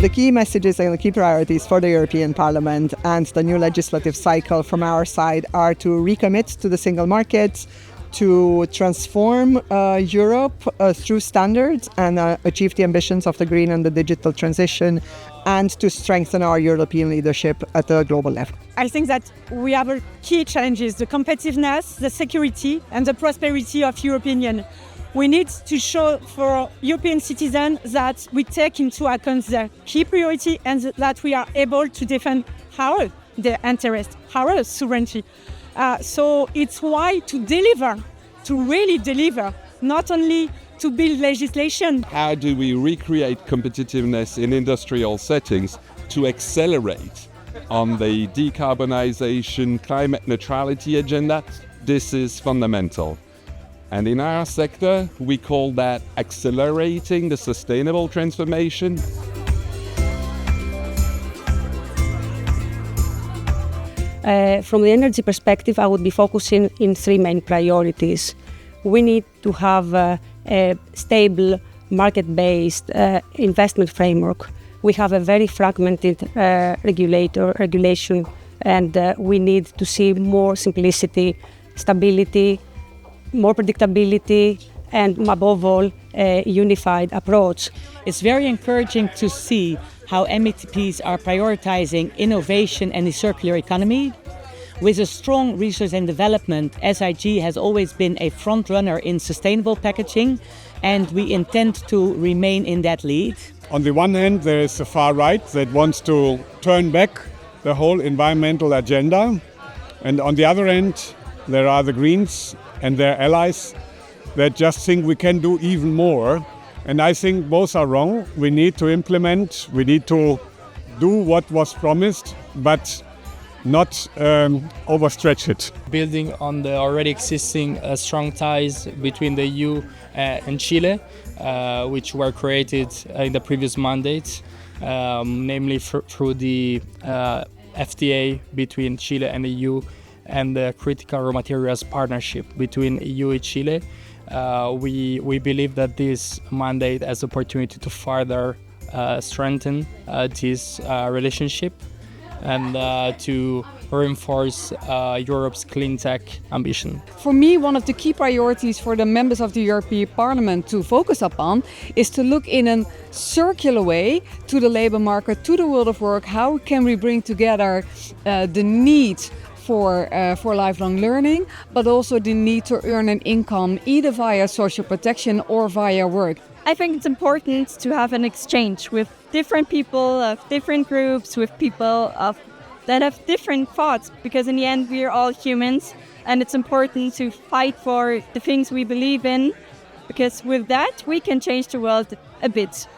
The key messages and the key priorities for the European Parliament and the new legislative cycle from our side are to recommit to the single market, to transform Europe through standards and achieve the ambitions of the green and the digital transition, and to strengthen our European leadership at the global level. I think that we have a key challenges: the competitiveness, the security and the prosperity of European Union. We need to show for European citizens that we take into account their key priority and that we are able to defend our interest, our sovereignty. So it's why to deliver, to really deliver, not only to build legislation. How do we recreate competitiveness in industrial settings to accelerate on the decarbonization, climate neutrality agenda? This is fundamental. And in our sector, we call that accelerating the sustainable transformation. From the energy perspective, I would be focusing in three main priorities. We need to have a stable, market-based investment framework. We have a very fragmented regulation, and we need to see more simplicity, stability, more predictability, and above all, a unified approach. It's very encouraging to see how MEPs are prioritizing innovation and the circular economy. With a strong research and development, SIG has always been a front runner in sustainable packaging, and we intend to remain in that lead. On the one hand, there is the far right that wants to turn back the whole environmental agenda, and on the other end, there are the Greens and their allies that just think we can do even more. And I think both are wrong. We need to implement, we need to do what was promised, but not overstretch it. Building on the already existing strong ties between the EU and Chile, which were created in the previous mandate, namely through the FTA between Chile and the EU, and the critical raw materials partnership between EU and Chile. We believe that this mandate has the opportunity to further strengthen this relationship and to reinforce Europe's clean tech ambition. For me, one of the key priorities for the members of the European Parliament to focus upon is to look in a circular way to the labour market, to the world of work. How can we bring together the need for lifelong learning, but also the need to earn an income either via social protection or via work. I think it's important to have an exchange with different people of different groups, with people that have different thoughts, because in the end we are all humans, and it's important to fight for the things we believe in, because with that we can change the world a bit.